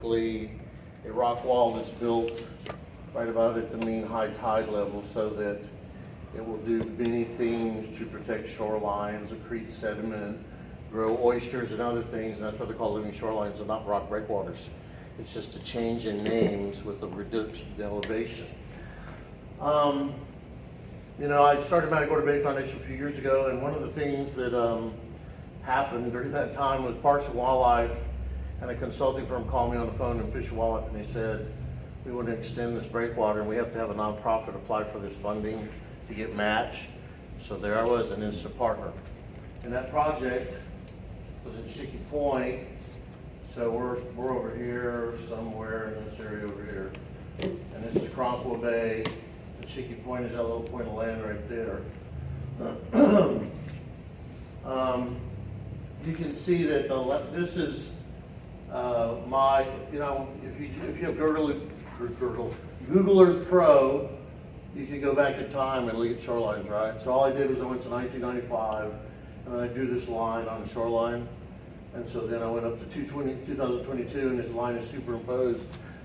a rock wall that's built right about at the mean high tide level so that it will do many things to protect shorelines, accrete sediment, grow oysters and other things, and that's what they call living shorelines and not rock breakwaters. It's just a change in names with a reduction in elevation. You know, I started Matagorda Bay Foundation a few years ago, and one of the things that happened during that time was Parks and Wildlife and a consulting firm called me on the phone in Fish and Wildlife, and they said, we want to extend this breakwater and we have to have a nonprofit apply for this funding to get matched. So there I was, an instant partner. And that project was in Schicke Point. So we're over here somewhere in this area over here. And this is Balboa Bay. And Schicke Point is that little point of land right there. You can see that this is my, you know, if you have Google Earth Pro, you can go back in time and look at shorelines, right? So all I did was I went to 1995, and then I drew this line on the shoreline. And so then I went up to 2022, and this line is superimposed.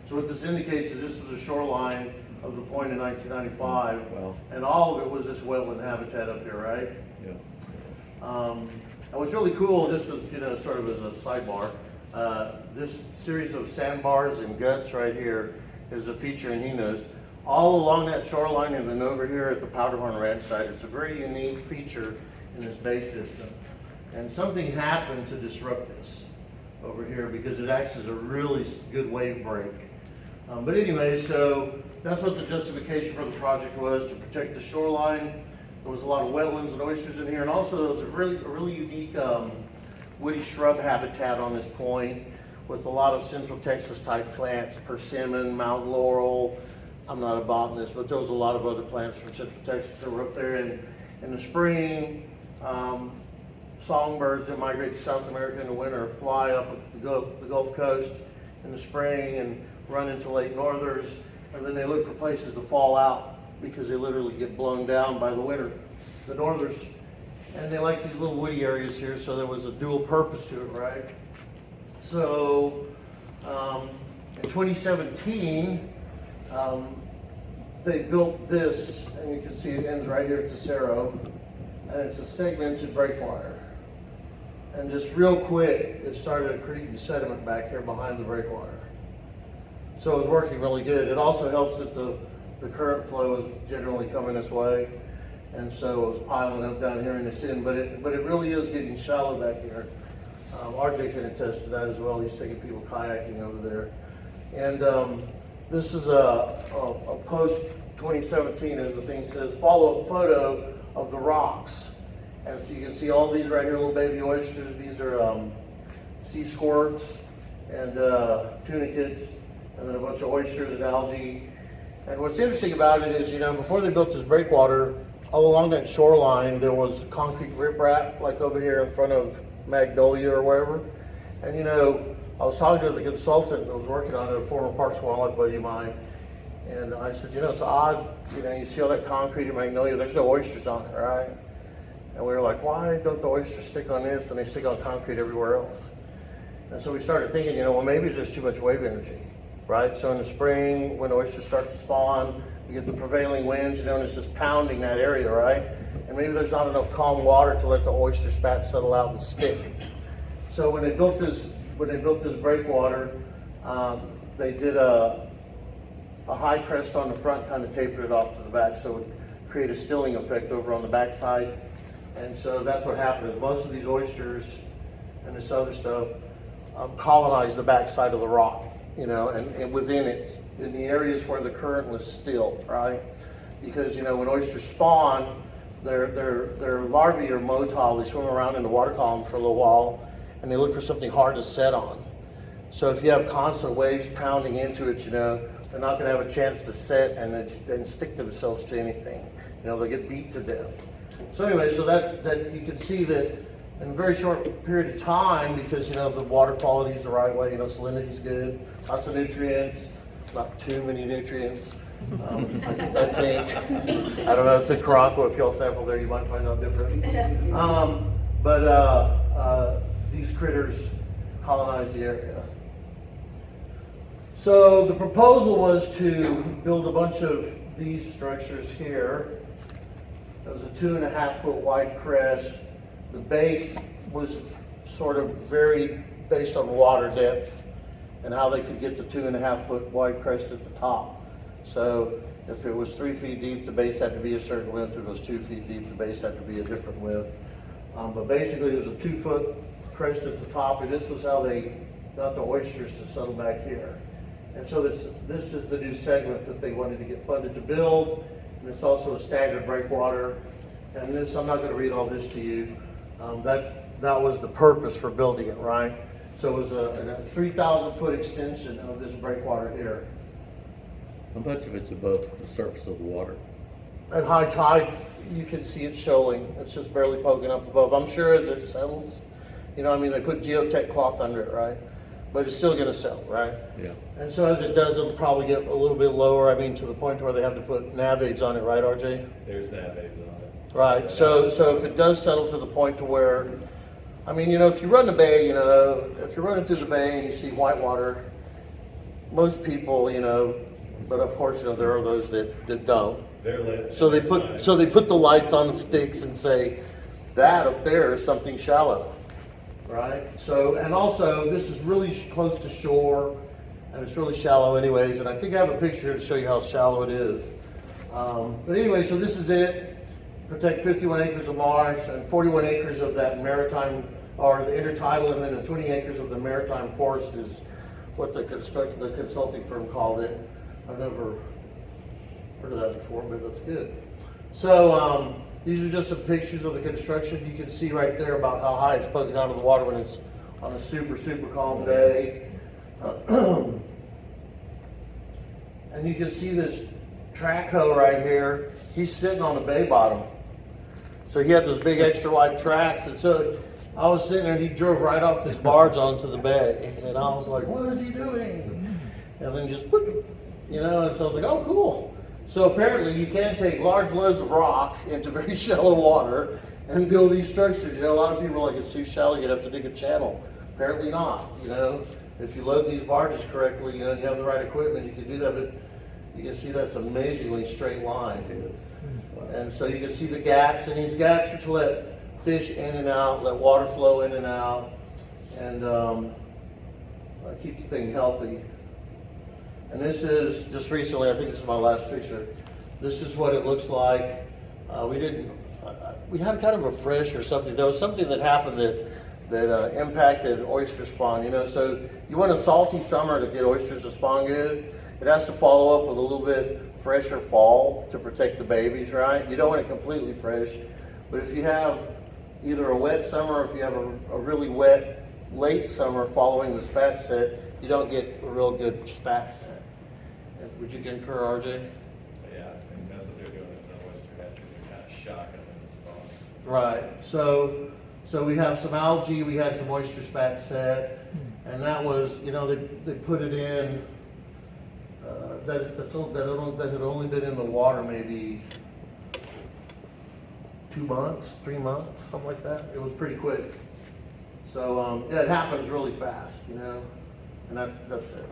So what this indicates is this is the shoreline of the point in 1995, Wow. and all of it was this wetland habitat up here, right? Yeah. And what's really cool, just as, you know, sort of as a sidebar, this series of sandbars and guts right here is a feature in Hinos. All along that shoreline and then over here at the Powderhorn Ranch site, it's a very unique feature in this bay system. And something happened to disrupt this over here because it acts as a really good wave break. But anyway, so that's what the justification for the project was, to protect the shoreline. There was a lot of wetlands and oysters in here, and also there was a really unique woody shrub habitat on this point with a lot of Central Texas type plants, persimmon, mountain laurel. I'm not a botanist, but there was a lot of other plants from Central Texas that were up there in the spring. Songbirds that migrate to South America in the winter fly up the Gulf Coast in the spring and run into late northers, and then they look for places to fall out because they literally get blown down by the northers. And they like these little woody areas here, so there was a dual purpose to it, right? So in 2017, they built this, and you can see it ends right here at Tesoro, and it's a segmented breakwater. And just real quick, it started accreting sediment back here behind the breakwater. So it was working really good. It also helps that the current flow is generally coming this way. And so it was piling up down here in this end, but it really is getting shallow back here. RJ can attest to that as well. He's taking people kayaking over there. And this is a post 2017, as the thing says, follow-up photo of the rocks. And so you can see all these right here, little baby oysters. These are sea squirts and tunicates, and then a bunch of oysters and algae. And what's interesting about it is, you know, before they built this breakwater, all along that shoreline, there was concrete riprap, like over here in front of Magnolia or wherever. And, you know, I was talking to the consultant that was working on it, a former Parks and Wildlife buddy of mine. And I said, you know, it's odd, you know, you see all that concrete in Magnolia, there's no oysters on it, right? And we were like, why don't the oysters stick on this and they stick on concrete everywhere else? And so we started thinking, you know, well, maybe there's too much wave energy, right? So in the spring, when oysters start to spawn, you get the prevailing winds, you know, and it's just pounding that area, right? And maybe there's not enough calm water to let the oyster spat settle out and stick. So when they built this breakwater, they did a high crest on the front, kind of tapered it off to the back, so it would create a stilling effect over on the backside. And so that's what happened, is most of these oysters and this other stuff colonized the backside of the rock, you know, and within it, in the areas where the current was still, right? Because, you know, when oysters spawn, their larvae are motile. They swim around in the water column for a little while, and they look for something hard to set on. So if you have constant waves pounding into it, you know, they're not going to have a chance to set and stick themselves to anything. You know, they'll get beat to death. So anyway, so that you can see that in a very short period of time, because, you know, the water quality is the right way, you know, salinity is good, lots of nutrients, not too many nutrients. I think, I don't know, it's in Caraco. If y'all sample there, you might find out different. But these critters colonize the area. So the proposal was to build a bunch of these structures here. It was a 2.5 foot wide crest. The base was sort of very based on water depth and how they could get the 2.5 foot wide crest at the top. So if it was 3 feet deep, the base had to be a certain width. If it was 2 feet deep, the base had to be a different width. But basically it was a 2 foot crest at the top, and this was how they got the oysters to settle back here. And so this is the new segment that they wanted to get funded to build. And it's also a staggered breakwater. And this, I'm not going to read all this to you. That was the purpose for building it, right? So it was a 3,000 foot extension of this breakwater here. How much of it's above the surface of the water? At high tide, you can see it showing. It's just barely poking up above. I'm sure as it settles, you know, I mean, they put geotech cloth under it, right? But it's still going to settle, right? Yeah. And so as it does, it'll probably get a little bit lower. I mean, to the point where they have to put nav aids on it, right, RJ? There's nav aids on it. Right. So if it does settle to the point to where, I mean, you know, if you run the bay, you know, if you're running through the bay and you see whitewater, most people, you know, but of course, you know, there are those that don't. They're lit. So they put the lights on the sticks and say, that up there is something shallow, right? So, and also this is really close to shore and it's really shallow anyways. And I think I have a picture to show you how shallow it is. But anyway, so this is it. Protect 51 acres of marsh and 41 acres of that maritime, or the intertidal, and then the 20 acres of the maritime forest is what the consulting firm called it. I've never heard of that before, but that's good. So these are just some pictures of the construction. You can see right there about how high it's poking out of the water when it's on a super, super calm day. And you can see this track hoe right here. He's sitting on the bay bottom. So he had those big extra wide tracks. And so I was sitting there and he drove right off this barge onto the bay. And I was like, what is he doing? And then just, you know, and so I was like, oh, cool. So apparently you can take large loads of rock into very shallow water and build these structures. You know, a lot of people are like, it's too shallow, you'd have to dig a channel. Apparently not, you know. If you load these barges correctly, you know, you have the right equipment, you can do that, but you can see that's an amazingly straight line. And so you can see the gaps, and these gaps are to let fish in and out, let water flow in and out, and keep the thing healthy. And this is just recently, I think this is my last picture. This is what it looks like. We had kind of a frish or something. There was something that happened that impacted oyster spawn, you know. So you want a salty summer to get oysters to spawn good. It has to follow up with a little bit fresher fall to protect the babies, right? You don't want it completely fresh, but if you have either a wet summer or if you have a really wet late summer following the spat set, you don't get a real good spat set. Would you concur, RJ? Yeah, I think that's what they're doing at the oyster hatchery. They're kind of shocking them in the spawn. Right. So we have some algae, we had some oyster spat set, and that was, you know, they put it in, that had only been in the water maybe 2 months, 3 months, something like that. It was pretty quick. So yeah, it happens really fast, you know, and that's it.